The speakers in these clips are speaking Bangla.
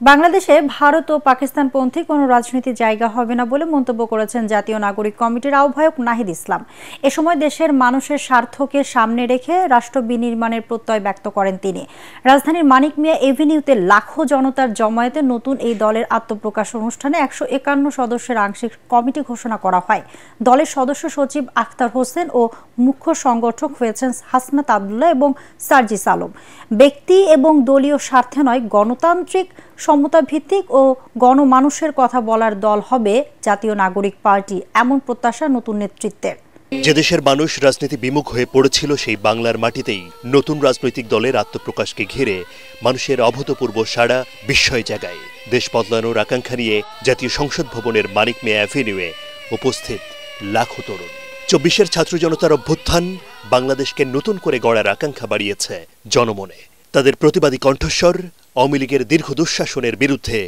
বাংলাদেশে ভারত ও পাকিস্তানপন্থী কোনো রাজনৈতিক জায়গা হবে না বলে মন্তব্য করেছেন জাতীয় নাগরিক কমিটির আহ্বায়ক নাহিদ ইসলাম। এ সময় দেশের মানুষের স্বার্থকে সামনে রেখে রাষ্ট্র বিনির্মাণের প্রত্যয় ব্যক্ত করেন তিনি। রাজধানীর মানিক মিয়া এভিনিউতে লাখো জনতার জমায়েতে নতুন এই দলের আত্মপ্রকাশ অনুষ্ঠানে 151 সদস্যের আংশিক কমিটি ঘোষণা করা হয়। দলের সদস্য সচিব আখতার হোসেন ও মুখ্য সংগঠক হয়েছেন হাসনাত আবদুল্লাহ এবং সার্জিস আলম। ব্যক্তি এবং দলীয় স্বার্থে নয়, গণতান্ত্রিক সমতা ভিত্তিক ও গণমানুষের কথা বলার দল হবে জাতীয় নাগরিক পার্টি, এমন প্রত্যাশা নতুন নেতৃত্বের। যে দেশের মানুষ রাজনীতি বিমুখ হয়ে পড়েছিল, সেই বাংলার মাটিতেই নতুন রাজনৈতিক দলের আত্মপ্রকাশকে ঘিরে মানুষের অভূতপূর্ব সাড়া বিস্ময় জাগায়। দেশ বদলানোর আকাঙ্ক্ষা নিয়ে জাতীয় সংসদ ভবনের মানিক মিয়া অ্যাভিনিউয়ে উপস্থিত লাখো তরুণ। 24-এর ছাত্র জনতার অভ্যুত্থান বাংলাদেশকে নতুন করে গড়ার আকাঙ্ক্ষা বাড়িয়েছে জনমনে। তাদের প্রতিবাদী কণ্ঠস্বর আওয়ামী লীগের দীর্ঘ দুঃশাসনের বিরুদ্ধে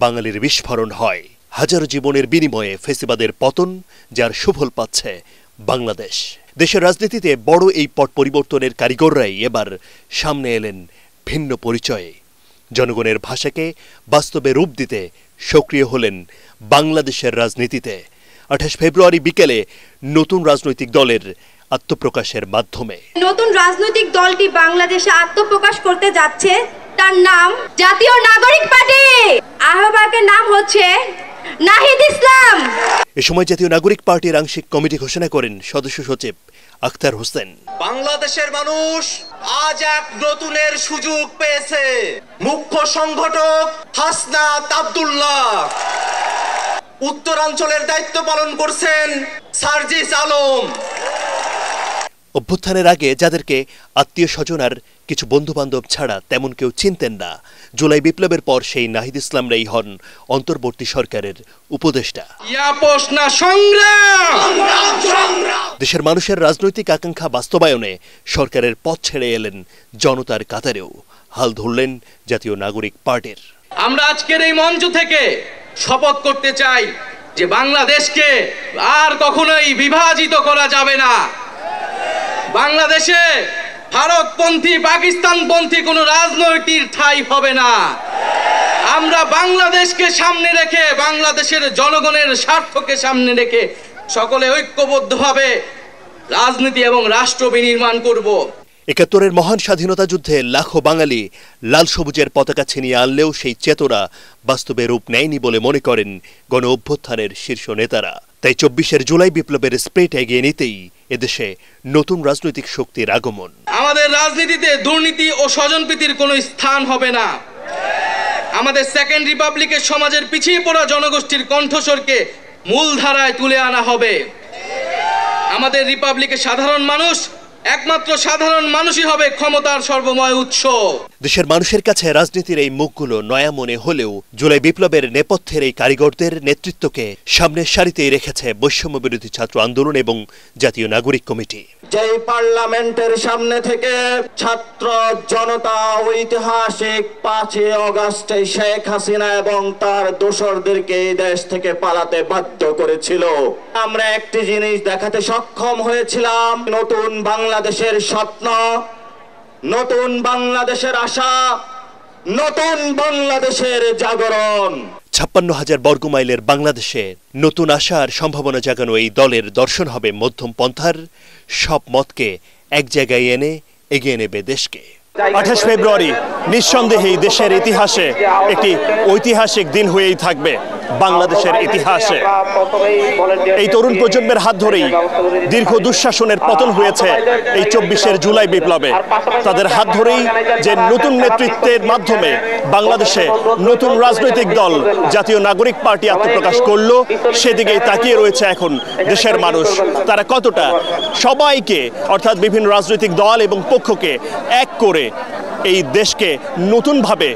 বাঙালির বিস্ফোরণ হয়। হাজারো জীবনের বিনিময়ে ফেসিবাদের পতন, যার সুফল পাচ্ছে বাংলাদেশ। দেশের রাজনীতিতে বড় এই পট পরিবর্তনের কারিগররাই এবার সামনে এলেন ভিন্ন পরিচয়ে। জনগণের ভাষাকে বাস্তবে রূপ দিতে সক্রিয় হলেন বাংলাদেশের রাজনীতিতে। 28 ফেব্রুয়ারি বিকেলে নতুন রাজনৈতিক দলের আত্মপ্রকাশের মাধ্যমে নতুন রাজনৈতিক দলটি বাংলাদেশে আত্মপ্রকাশ করতে যাচ্ছে। তার নাম জাতীয় নাগরিক পার্টি। আহ্বায়কের নাম হচ্ছে নাহিদ ইসলাম। এ সময় জাতীয় নাগরিক পার্টির আংশিক কমিটি ঘোষণা করেন সদস্য সচিব আখতার হোসেন। বাংলাদেশের মানুষ আজ এক নতুনের সুযোগ পেয়েছে। মুখ্য সংগঠক হাসনাত আবদুল্লাহ, উত্তরাঞ্চলের দায়িত্ব পালন করছেন সার্জিস আলম। অভ্যুত্থানের আগে যাদেরকে আত্মীয় স্বজন আর কিছু বন্ধু বান্ধব ছাড়া তেমন কেউ চিনতেন না, জুলাই বিপ্লবের পর সেই নাহিদ ইসলামরাই হন অন্তর্বর্তী সরকারের উপদেষ্টা। দেশের মানুষের রাজনৈতিক আকাঙ্ক্ষা বাস্তবায়নে সরকারের পথ ছেড়ে এলেন জনতার কাতারেও হাল ধরলেন জাতীয় নাগরিক পার্টির। আমরা আজকের এই মঞ্চ থেকে শপথ করতে চাই যে বাংলাদেশকে আর কখনোই বিভাজিত করা যাবে না। বাংলাদেশে ভারতপন্থী পাকিস্তানপন্থী কোনো রাজনৈতিক ঠাঁই হবে না। আমরা বাংলাদেশকে সামনে রেখে, বাংলাদেশের জনগণের স্বার্থকে সামনে রেখে সকলে ঐক্যবদ্ধভাবে রাজনীতি এবং রাষ্ট্র বিনির্মাণ করব। ৭১-এর মহান স্বাধীনতা যুদ্ধে লাখো বাঙালি লাল সবুজের পতাকা ছিনিয়ে আনলেও সেই চেতনা বাস্তবে রূপ নেয়নি বলে মনে করেন গণ অভ্যুত্থানের শীর্ষ নেতারা। তাই 24-এর জুলাই বিপ্লবের স্প্রিট এগিয়ে নিতেই এদেশে নতুন রাজনৈতিক শক্তির আগমন। আমাদের রাজনীতিতে দুর্নীতি ও স্বজনপ্রীতির কোনো স্থান হবে না। আমাদের সেকেন্ড রিপাবলিকের সমাজের পিছিয়ে পড়া জনগোষ্ঠীর কণ্ঠস্বরকে মূলধারায় তুলে আনা হবে। আমাদের রিপাবলিকের সাধারণ মানুষ, একমাত্র সাধারণ মানুষই হবে ক্ষমতার সর্বময় উৎস। দেশের মানুষের কাছে রাজনীতির এই মুখগুলো নয়া মনে হলেও জুলাই বিপ্লবের নেপথ্যের এই কারিগরদের নেতৃত্বকে সামনের সারিতেই রেখেছে বৈষম্য বিরোধী ছাত্র আন্দোলন এবং জাতীয় নাগরিক কমিটি। যেই পার্লামেন্টের সামনে থেকে ছাত্র জনতা ঐতিহাসিক 5 আগস্টে শেখ হাসিনা এবং তার দোসরদেরকে এই দেশ থেকে পালাতে বাধ্য করেছিল, আমরা একটি জিনিস দেখাতে সক্ষম হয়েছিলাম: নতুন বাংলাদেশের স্বপ্ন, নতুন বাংলাদেশের আশা, নতুন বাংলাদেশের জাগরণ। ৫৬,০০০ বর্গমাইলের বাংলাদেশে নতুন আশার সম্ভাবনা জাগানো এই দলের দর্শন হবে মধ্যম পন্থার। সব মতকে এক জায়গায় এনে এগিয়ে নেবে দেশকে। ২৮ ফেব্রুয়ারি নিঃসন্দেহে দেশের ইতিহাসে একটি ঐতিহাসিক দিন হয়েই থাকবে। বাংলাদেশের ইতিহাসে এই তরুণ প্রজন্মের হাত ধরেই দীর্ঘ দুঃশাসনের পতন হয়েছে এই ২৪-এর জুলাই বিপ্লবে। তাদের হাত ধরেই যে নতুন নেতৃত্বের মাধ্যমে বাংলাদেশে নতুন রাজনৈতিক দল জাতীয় নাগরিক পার্টি আত্মপ্রকাশ করলো, সেদিকেই তাকিয়ে রয়েছে এখন দেশের মানুষ। তারা কতটা সবাইকে, অর্থাৎ বিভিন্ন রাজনৈতিক দল এবং পক্ষকে এক করে এই দেশকে নতুনভাবে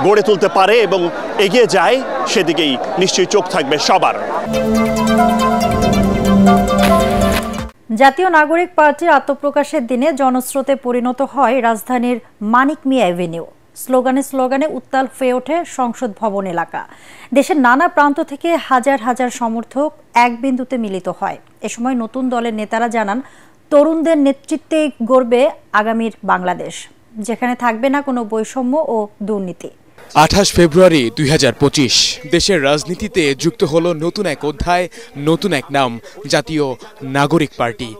গড়ে তুলতে পারে এবং এগিয়ে যায়, সেদিকেই নিশ্চয়ই চোখ থাকবে সবার। জাতীয় নাগরিক পার্টির আত্মপ্রকাশের দিনে জনস্রোতে পরিণত হয় রাজধানীর মানিক মিয়া এভিনিউ। স্লোগানে স্লোগানে উত্তাল হয়ে ওঠে সংসদ ভবন এলাকা। দেশের নানা প্রান্ত থেকে হাজার হাজার সমর্থক এক বিন্দুতে মিলিত হয়। এ সময় নতুন দলের নেতারা জানান, তরুণদের নেতৃত্বে গড়বে আগামীর বাংলাদেশ। যেখানে থাকবে না কোনো বৈষম্য ও দুর্নীতি। 28 ফেব্রুয়ারি 2025 দেশের রাজনীতিতে যুক্ত হলো নতুন এক অধ্যায়, নতুন এক নাম, জাতীয় নাগরিক পার্টি।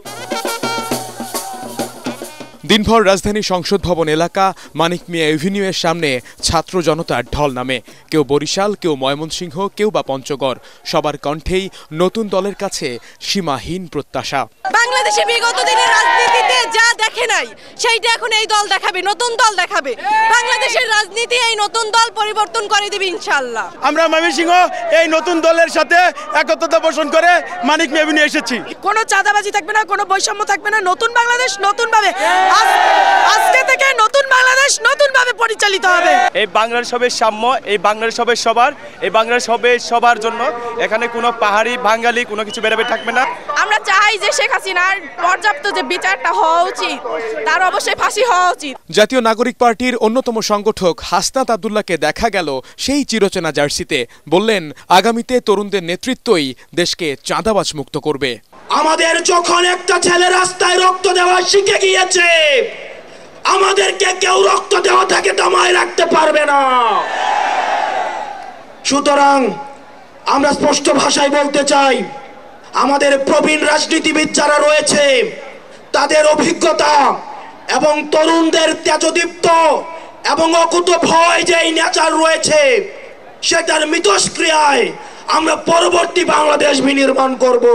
দিনভর রাজধানী সংসদ ভবন এলাকা, মানিক মিয়া এভিনিউয়ের সামনে ছাত্র জনতার ঢল নামে। কেউ বরিশাল, কেউ ময়মনসিংহ, কেউ বা পঞ্চগড়, সবার কণ্ঠেই নতুন দলের কাছে সীমাহীন প্রত্যাশা। বাংলাদেশে বিগত দিনের রাজনীতিতে যা দেখে নাই সেইটা এখন এই দল দেখাবে, নতুন দল দেখাবে। বাংলাদেশের রাজনীতি এই নতুন দল পরিবর্তন করে দেবে ইনশাআল্লাহ। আমরা ময়মনসিংহ এই নতুন দলের সাথে একত্রতা পোষণ করে মানিক মিয়া এভিনিউ এসেছি। কোনো চাঁদাবাজি থাকবে না, কোনো বৈষম্য থাকবে না। নতুন বাংলাদেশ নতুনভাবে, আজকে থেকে নতুন বাংলাদেশ নতুনভাবে পরিচালিত হবে। এই বাংলাদেশ হবে সাম্য, এই বাংলাদেশ হবে সবার, এই বাংলাদেশ হবে সবার জন্য। এখানে কোনো পাহাড়ি বাঙালি কোনো কিছু বেরোবে থাকবে না। আমরা চাই যে শেখ হাসিনার পর্যাপ্ত যে বিচারটা হওয়া উচিত, তার অবশ্যই ফাঁসি হওয়া উচিত। জাতীয় নাগরিক পার্টির অন্যতম সংগঠক হাসনাত আব্দুল্লাহকে দেখা গেল সেই চিরচেনা জার্সিতে। বললেন, আগামীতে তরুণদের নেতৃত্বই দেশকে চাঁদাবাজ মুক্ত করবে। আমাদের যখন একটা ছেলে রাস্তায় রক্ত দেওয়া শিখে গিয়েছে, আমাদেরকে কেউ রক্ত দেওয়া থেকে দমায় রাখতে পারবে না। সুতরাং আমরা স্পষ্ট ভাষায় বলতে চাই, আমাদের প্রবীণ রাজনীতিবিদ যারা রয়েছে তাদের অভিজ্ঞতা এবং তরুণদের তেজদীপ্ত এবং অকুত ভয় যে নেচার রয়েছে, সেটার মিথস্ক্রিয়ায় আমরা পরবর্তী বাংলাদেশ বিনির্মাণ করব।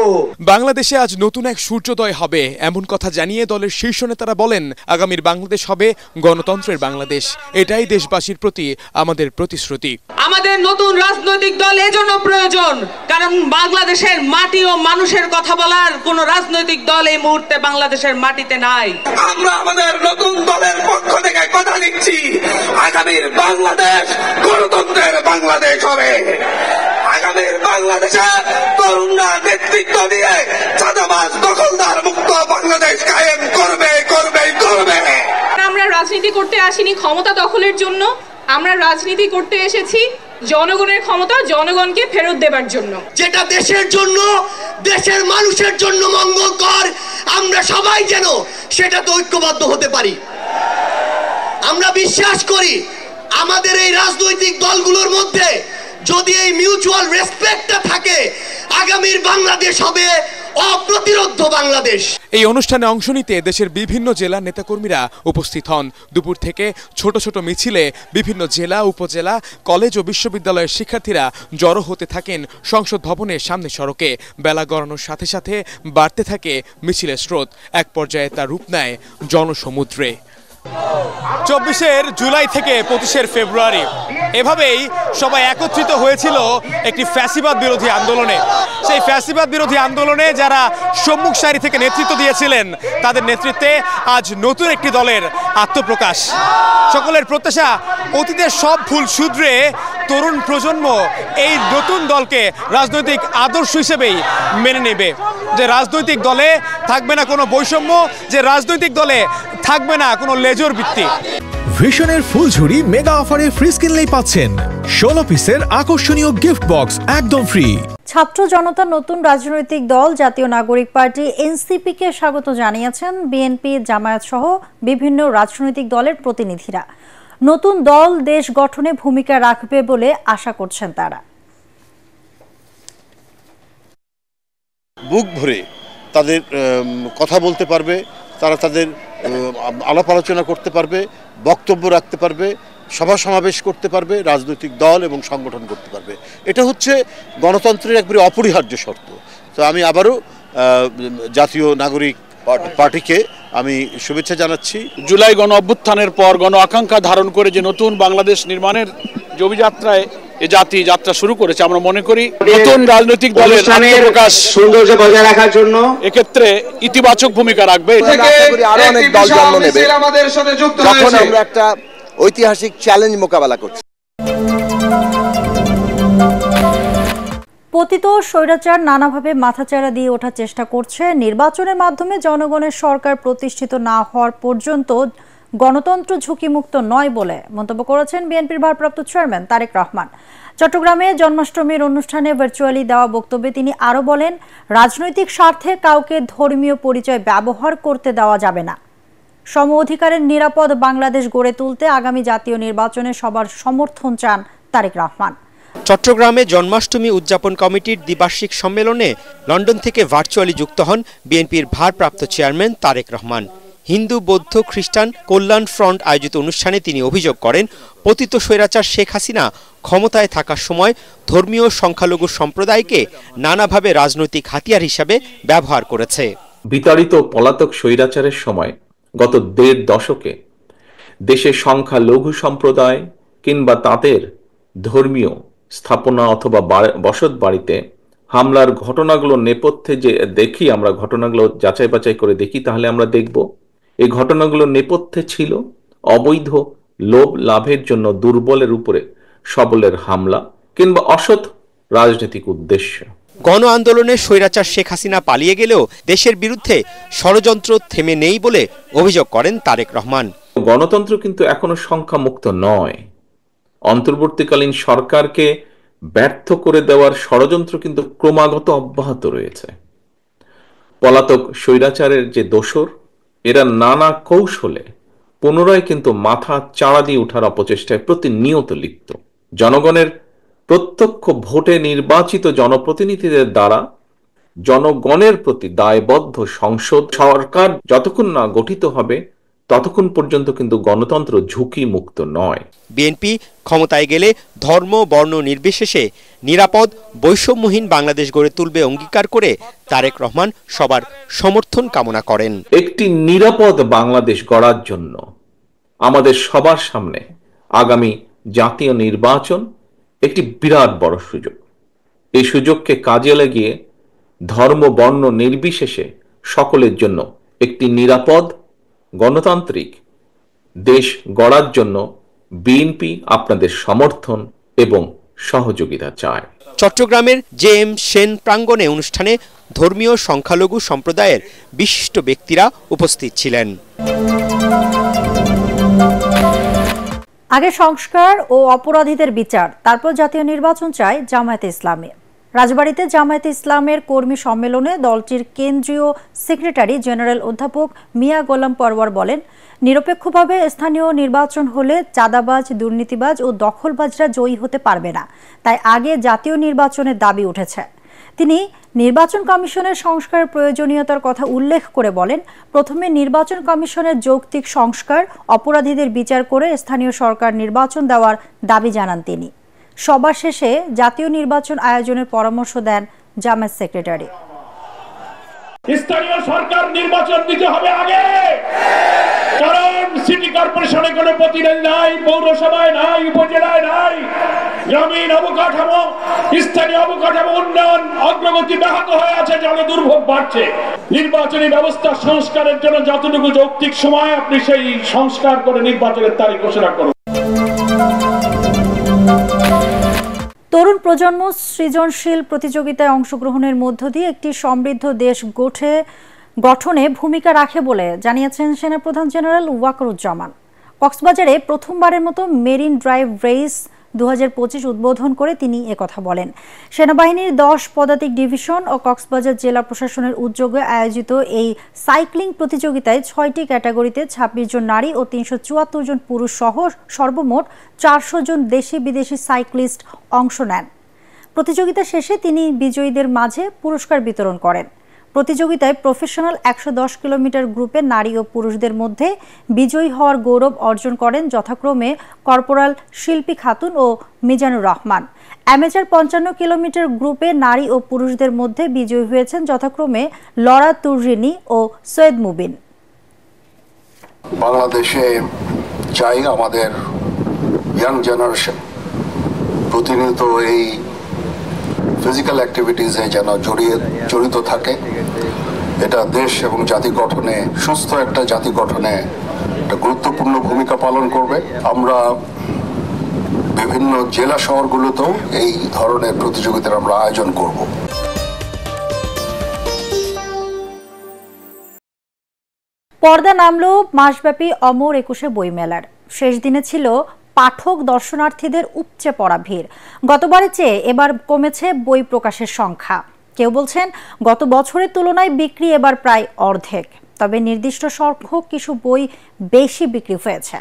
বাংলাদেশে আজ নতুন এক সূর্যোদয় হবে এমন কথা জানিয়ে দলের শীর্ষ নেতারা বলেন, আগামীর বাংলাদেশ হবে গণতন্ত্রের বাংলাদেশ। এটাই দেশবাসীর প্রতি আমাদের প্রতিশ্রুতি। আমাদের নতুন রাজনৈতিক দল এজন্য প্রয়োজন, কারণ বাংলাদেশের মাটি ও মানুষের কথা বলার কোন রাজনৈতিক দল এই মুহূর্তে বাংলাদেশের মাটিতে নাই। আমরা আমাদের নতুন দলের পক্ষ থেকে কথা দিচ্ছি, আগামীর বাংলাদেশ গণতন্ত্রের বাংলাদেশ হবে। আগামীর বাংলাদেশে তরুণরা নেতৃত্ব দিয়ে চাঁদাবাজ দখলদার মুক্ত বাংলাদেশ কায়েম করবে করবে করবে। আমরা রাজনীতি করতে আসিনি ক্ষমতা দখলের জন্য, আমরা রাজনীতি করতে এসেছি জনগণের ক্ষমতা জনগণকে ফেরত দেবার জন্য। যেটা দেশের জন্য, দেশের মানুষের জন্য মঙ্গলকর, আমরা সবাই যেন সেটাতে ঐক্যবদ্ধ হতে পারি। আমরা বিশ্বাস করি আমাদের এই রাজনৈতিক দলগুলোর মধ্যে যদি এই মিউচুয়াল রেসপেক্টটা থাকে, আগামীর বাংলাদেশ হবে অপ্রতিরোধ্য বাংলাদেশ। এই অনুষ্ঠানে অংশ নিতে দেশের বিভিন্ন জেলার নেতাকর্মীরা উপস্থিত হন। দুপুর থেকে ছোট ছোট মিছিলে বিভিন্ন জেলা, উপজেলা, কলেজ ও বিশ্ববিদ্যালয়ের শিক্ষার্থীরা জড়ো হতে থাকেন সংসদ ভবনের সামনে সড়কে। বেলা গড়ানোর সাথে সাথে বাড়তে থাকে মিছিলের স্রোত। এক পর্যায়ে তা রূপ নেয় জনসমুদ্রে। 24 জুলাই থেকে 25 ফেব্রুয়ারি এভাবেই সবাই একত্রিত হয়েছিল একটি ফ্যাসিবাদ বিরোধী আন্দোলনে। সেই ফ্যাসিবাদ বিরোধী আন্দোলনে যারা সম্মুখ সারি থেকে নেতৃত্ব দিয়েছিলেন, তাদের নেতৃত্বে আজ নতুন একটি দলের আত্মপ্রকাশ। সকলের প্রত্যাশা, অতীতের সব ভুল শুধরে তরুণ প্রজন্ম এই নতুন দলকে রাজনৈতিক আদর্শ হিসেবেই মেনে নেবে। যে রাজনৈতিক দলে থাকবে না কোনো বৈষম্য, যে রাজনৈতিক দলে থাকবে না কোনো লেজর ভিত্তি। ভিশনের ফুলঝুরি মেগা অফারে ফ্রিজ কিনলেই পাচ্ছেন 16 পিসের আকর্ষণীয় গিফট বক্স একদম ফ্রি। ছাত্র জনতার নতুন রাজনৈতিক দল জাতীয় নাগরিক পার্টি এনসিপি-কে স্বাগত জানিয়েছেন বিএনপি, জামায়াত সহ বিভিন্ন রাজনৈতিক দলের প্রতিনিধিরা। নতুন দল দেশ গঠনে ভূমিকা রাখবে বলে আশা করছেন তারা। বুক ভরে তাদের কথা বলতে পারবে, তারা তাদের আলাপ আলোচনা করতে পারবে, বক্তব্য রাখতে পারবে, সভা সমাবেশ করতে পারবে, রাজনৈতিক দল এবং সংগঠন করতে পারবে। এটা হচ্ছে গণতন্ত্রের একবারে অপরিহার্য শর্ত। তো আমি আবারও জাতীয় নাগরিক পার্টিকে আমি শুভেচ্ছা জানাচ্ছি। জুলাই গণ অভ্যুত্থানের পর গণ আকাঙ্ক্ষা ধারণ করে যে নতুন বাংলাদেশ নির্মাণের যে অভিযাত্রায় এ জাতি যাত্রা শুরু করেছে, আমরা মনে করি নতুন রাজনৈতিক দলের আত্মপ্রকাশ সৌন্দর্য বজায় রাখার জন্য এক্ষেত্রে ইতিবাচক ভূমিকা রাখবে। আরো অনেক দল জন্ম নেবে যখন আমরা একটা ঐতিহাসিক চ্যালেঞ্জ মোকাবেলা করছি। পতিত স্বৈরাচার নানাভাবে মাথাচাড়া দিয়ে ওঠার চেষ্টা করছে। নির্বাচনের মাধ্যমে জনগণের সরকার প্রতিষ্ঠিত না হওয়ার পর্যন্ত গণতন্ত্র ঝুঁকিমুক্ত নয় বলে মন্তব্য করেছেন বিএনপির ভারপ্রাপ্ত চেয়ারম্যান তারেক রহমান। চট্টগ্রামে জন্মাষ্টমীর অনুষ্ঠানে ভার্চুয়ালি দেওয়া বক্তব্যে তিনি আরও বলেন, রাজনৈতিক স্বার্থে কাউকে ধর্মীয় পরিচয় ব্যবহার করতে দেওয়া যাবে না। সম অধিকারের নিরাপদ বাংলাদেশ গড়ে তুলতে আগামী জাতীয় নির্বাচনে সবার সমর্থন চান তারেক রহমান। চট্টগ্রামে জন্মাষ্টমী উদযাপন কমিটির দ্বিবার্ষিক সম্মেলনে লন্ডন থেকে ভার্চুয়ালি যুক্ত হন বিএনপির ভারপ্রাপ্ত চেয়ারম্যান তারেক রহমান। হিন্দু, বৌদ্ধ, খ্রিস্টান কল্যাণ ফ্রন্ট আয়োজিত অনুষ্ঠানে তিনি অভিযোগ করেন, পতিত স্বৈরাচার শেখ হাসিনা ক্ষমতায় থাকার সময় ধর্মীয় সংখ্যালঘু সম্প্রদায়কে নানাভাবে রাজনৈতিক হাতিয়ার হিসাবে ব্যবহার করেছে। বিতাড়িত পলাতক স্বৈরাচারের সময় গত ১.৫ দশকে দেশে সংখ্যালঘু সম্প্রদায় কিংবা তাদের ধর্মীয় স্থাপনা অথবা বসত বাড়িতে হামলার ঘটনাগুলো নেপথ্যে যে দেখি, আমরা ঘটনাগুলো যাচাই বাছাই করে দেখি, তাহলে আমরা দেখব এই ঘটনাগুলো নেপথ্যে ছিল অবৈধ লোভ লাভের জন্য দুর্বলের উপরে সবলের হামলা কিংবা অসৎ রাজনৈতিক উদ্দেশ্য। গণ আন্দোলনে স্বৈরাচার শেখ হাসিনা পালিয়ে গেলেও দেশের বিরুদ্ধে ষড়যন্ত্র থেমে নেই বলে অভিযোগ করেন তারেক রহমান। গণতন্ত্র কিন্তু এখনো সংখ্যামুক্ত নয়। অন্তর্বর্তীকালীন সরকারকে ব্যর্থ করে দেওয়ার ষড়যন্ত্র কিন্তু ক্রমাগত অব্যাহত রয়েছে। পলাতক স্বৈরাচারের যে দোসর, এরা নানা কৌশলে পুনরায় কিন্তু মাথা চাড়া দিয়ে ওঠার অপচেষ্টায় প্রতিনিয়ত লিপ্ত। জনগণের প্রত্যক্ষ ভোটে নির্বাচিত জনপ্রতিনিধিদের দ্বারা জনগণের প্রতি দায়বদ্ধ সংসদ সরকার যতক্ষণ না গঠিত হবে ততক্ষণ পর্যন্ত কিন্তু গণতন্ত্র ঝুঁকি মুক্ত নয়। বিএনপি ক্ষমতায় গেলে ধর্ম বর্ণ নির্বিশেষে নিরাপদ বৈষম্যহীন বাংলাদেশ গড়ে তুলবে অঙ্গীকার করে তারেক রহমান সবার সমর্থন কামনা করেন। একটি নিরাপদ বাংলাদেশ গড়ার জন্য আমাদের সবার সামনে আগামী জাতীয় নির্বাচন একটি বিরাট বড় সুযোগ। এই সুযোগকে কাজে লাগিয়ে ধর্ম বর্ণ নির্বিশেষে সকলের জন্য একটি নিরাপদ গণতান্ত্রিক দেশ গড়ার জন্য বিএনপি আপনাদের সমর্থন এবং সহযোগিতা চায়। চট্টগ্রামের জেএম সেন প্রাঙ্গণে অনুষ্ঠানে ধর্মীয় সংখ্যালঘু সম্প্রদায়ের বিশিষ্ট ব্যক্তিরা উপস্থিত ছিলেন। আগে সংস্কার ও অপরাধীদের বিচার, তারপর জাতীয় নির্বাচন চায় জামায়াতে ইসলামী। রাজবাড়ীতে জামায়াতে ইসলামের কর্মী সম্মেলনে দলটির কেন্দ্রীয় সেক্রেটারি জেনারেল অধ্যাপক মিয়া গোলাম পরওয়ার বলেন, নিরপেক্ষভাবে স্থানীয় নির্বাচন হলে চাঁদাবাজ, দুর্নীতিবাজ ও দখলবাজরা জয়ী হতে পারবে না, তাই আগে জাতীয় নির্বাচনের দাবি উঠেছে। তিনি নির্বাচন কমিশনের সংস্কারের প্রয়োজনীয়তার কথা উল্লেখ করে বলেন, প্রথমে নির্বাচন কমিশনের যৌক্তিক সংস্কার, অপরাধীদের বিচার করে স্থানীয় সরকার নির্বাচন দেওয়ার দাবি জানান তিনি। সভা শেষে জাতীয় নির্বাচন আয়োজনের পরামর্শ দেন জামায়াত সেক্রেটারি। স্থানীয় সরকার নির্বাচন দিতে হবে আগে, কারণ সিটি কর্পোরেশনে কোনো প্রতিনিধি নাই, পৌরসভায় নাই, উপজেলায় নাই। গ্রামীণ অবকাঠামো, স্থানীয় অবকাঠামো উন্নয়ন অগ্রগতি ব্যাহত হয়ে আছে, জনদুর্ভোগ বাড়ছে। নির্বাচনী ব্যবস্থা সংস্কারের জন্য যতটুকু যৌক্তিক সময়, আপনি সেই সংস্কার করে নির্বাচনের তারিখ ঘোষণা করুন। তরুণ প্রজন্ম সৃজনশীল প্রতিযোগিতায় অংশগ্রহণের মধ্য দিয়ে একটি সমৃদ্ধ দেশ গঠনে ভূমিকা রাখে বলে জানিয়েছেন সেনাপ্রধান জেনারেল ওয়াকারুজ্জামান। কক্সবাজারে প্রথমবারের মতো মেরিন ড্রাইভ রেস 2025 উদ্বোধন করে তিনি একথা বলেন। সেনাবাহিনীর 10 পদাতিক ডিভিশন ও কক্সবাজার জেলা প্রশাসনের উদ্যোগে আয়োজিত এই সাইক্লিং প্রতিযোগিতায় 6টি ক্যাটাগরিতে 26 জন নারী ও 374 জন পুরুষ সহ সর্বমোট 400 জন দেশি বিদেশি সাইক্লিস্ট অংশ নেন। প্রতিযোগিতা শেষে তিনি বিজয়ীদের মাঝে পুরস্কার বিতরণ করেন। প্রতিযোগিতায় প্রফেশনাল 110 কিলোমিটার গ্রুপে নারী ও পুরুষদের মধ্যে বিজয়ী হওয়ার গৌরব অর্জন করেন যথাক্রমে কর্পোরাল শিল্পী খাতুন ও মিজানুর রহমান। অ্যামেচার 55 কিলোমিটার গ্রুপে নারী ও পুরুষদের মধ্যে বিজয়ী হয়েছেন যথাক্রমে লরা তুররিনি ও সৈয়দ মুবিন। বাংলাদেশে চাই আমাদের ইয়াং জেনারেশন প্রতিনিয়ত এই ফিজিক্যাল অ্যাক্টিভিটিসে যেন জড়িত থাকে। এটা দেশ এবং জাতি গঠনে, সুস্থ একটা জাতি গঠনে একটা গুরুত্বপূর্ণ ভূমিকা পালন করবে। আমরা বিভিন্ন জেলা শহরগুলোতেও এই ধরনের প্রতিযোগিতার আমরা আয়োজন করব। পর্দা নামলো মাসব্যাপী অমর 21 বইমেলার। শেষ দিনে ছিল পাঠক দর্শনার্থীদের উপচে পড়া ভিড়। গতবারের চেয়ে এবার কমেছে বই প্রকাশের সংখ্যা। কেউ বলছেন গত বছরের তুলনায় বিক্রি এবার প্রায় অর্ধেক। তবে নির্দিষ্ট সংখ্যক কিছু বই বেশি বিক্রি হয়েছে।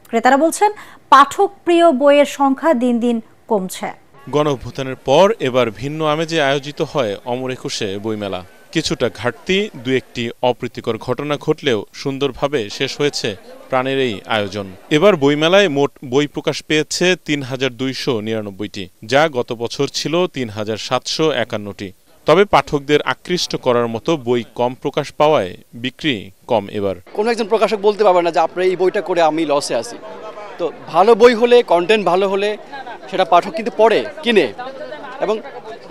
ক্রেতারা বলছেন পাঠক প্রিয় বইয়ের সংখ্যা দিন দিন কমছে। গণঅভ্যুত্থানের পর এবার ভিন্ন আমেজে আয়োজিত হয় অমর একুশে বইমেলা। কিছুটা ঘাটতি, দু একটি অপ্রীতিকর ঘটনা ঘটলেও সুন্দরভাবে শেষ হয়েছে প্রাণের এই আয়োজন। এবার বইমেলায় মোট বই প্রকাশ পেয়েছে ৩,২৯৯টি, যা গত বছর ছিল ৩,৭৫১টি। তবে পাঠকদের আকৃষ্ট করার মতো বই কম প্রকাশ পাওয়ায় বিক্রি কম। এবার কোনো একজন প্রকাশক বলতে পারবে না যে আপনার এই বইটা করে আমি লসে আছি। তো ভালো বই হলে, কন্টেন্ট ভালো হলে সেটা পাঠক কিন্তু পড়ে, কিনে, এবং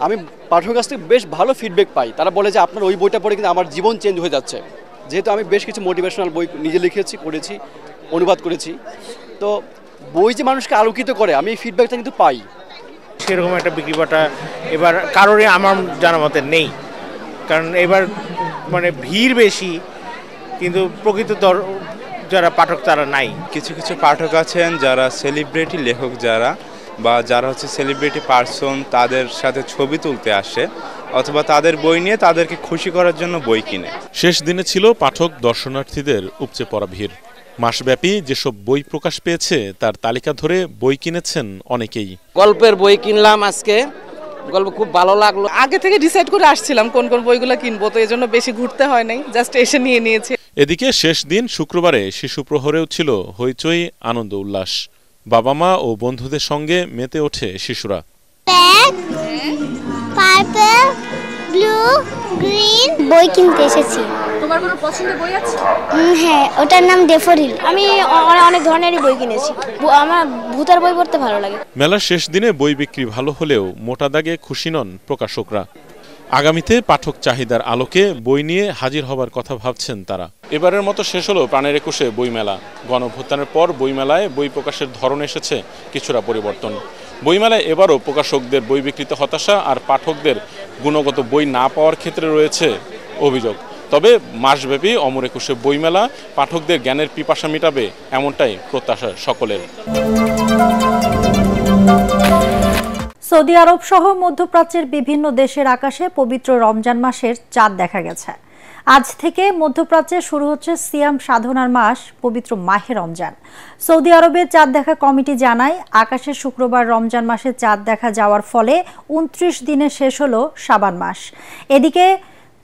আমি পাঠকের কাছ থেকে বেশ ভালো ফিডব্যাক পাই। তারা বলে যে আপনার ওই বইটা পড়ে কিন্তু আমার জীবন চেঞ্জ হয়ে যাচ্ছে। যেহেতু আমি বেশ কিছু মোটিভেশনাল বই নিজে লিখেছি, পড়েছি, অনুবাদ করেছি, তো বই যে মানুষকে আলোকিত করে আমি এই ফিডব্যাকটা কিন্তু পাই। সেরকম একটা বিক্রিবাটা এবার কারোরই আমার জানা মতে নেই, কারণ এবার মানে ভিড় বেশি, কিন্তু প্রকৃত যারা পাঠক তারা নাই। কিছু কিছু পাঠক আছেন যারা সেলিব্রিটি লেখক, যারা হচ্ছে সেলিব্রিটি পার্সন, তাদের সাথে ছবি তুলতে আসে অথবা তাদের বই নিয়ে তাদেরকে খুশি করার জন্য বই কিনে। শেষ দিনে ছিল পাঠক দর্শনার্থীদের উপচে পড়া ভিড়। মাসব্যাপী যেসব বই প্রকাশ পেয়েছে তার তালিকা ধরে বই কিনেছেন অনেকেই। গল্পের বই কিনলাম আজকে, গল্প খুব ভালো লাগলো। আগে থেকে ডিসাইড করে আসছিলাম কোন কোন বইগুলো কিনবো, তো এজন্য বেশি ঘুরতে হয় নাই, জাস্ট এসে নিয়ে নিয়েছি। এদিকে শেষ দিন শুক্রবারে শিশু প্রহরেও ছিল হইচই, আনন্দ উল্লাস। বাবা মা ও বন্ধুদের সঙ্গে মেতে ওঠে শিশুরা। পার্পল, ব্লু, গ্রিন বই কিনতে এসেছি। তোমার কোনো পছন্দের বই আছে? হ্যাঁ, ওটার নাম ডেফোডিল। আমি অনেক ধরনেরই বই কিনেছি। আমার ভূতের বই পড়তে ভালো লাগে। মেলার শেষ দিনে বই বিক্রি ভালো হলেও মোটা দাগে খুশি নন প্রকাশকরা। আগামীতে পাঠক চাহিদার আলোকে বই নিয়ে হাজির হবার কথা ভাবছেন তারা। এবারের মতো শেষ হলো প্রাণের একুশে বইমেলা। গণঅভ্যুত্থানের পর বইমেলায় বই প্রকাশের ধরন এসেছে কিছুটা পরিবর্তন। বইমেলায় এবারও প্রকাশকদের বই বিক্রিতে হতাশা আর পাঠকদের গুণগত বই না পাওয়ার ক্ষেত্রে রয়েছে অভিযোগ। তবে মাসব্যাপী অমর একুশে বইমেলা পাঠকদের জ্ঞানের পিপাসা মেটাবে, এমনটাই প্রত্যাশা সকলের। সৌদি আরব সহ মধ্যপ্রাচ্যের বিভিন্ন দেশের আকাশে পবিত্র রমজান মাসের চাঁদ দেখা গেছে। আজ থেকে মধ্যপ্রাচ্যে শুরু হচ্ছে সিয়াম সাধনার মাস, পবিত্র মাহে রমজান। সৌদি আরবের চাঁদ দেখা কমিটি জানায়, আকাশে শুক্রবার রমজান মাসে চাঁদ দেখা যাওয়ার ফলে 29 দিনে শেষ হলো শাবান মাস। এদিকে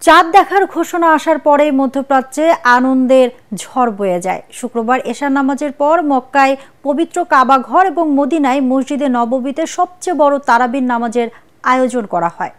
চাঁদ দেখার ঘোষণা আসার পরে মধ্যপ্রাচ্যে আনন্দের ঝড় বয়ে যায়। শুক্রবার এশার নামাজের পর মক্কায় পবিত্র কাবা ঘর এবং মদিনায় মসজিদে নববীতে সবচেয়ে বড় তারাবির নামাজের আয়োজন করা হয়।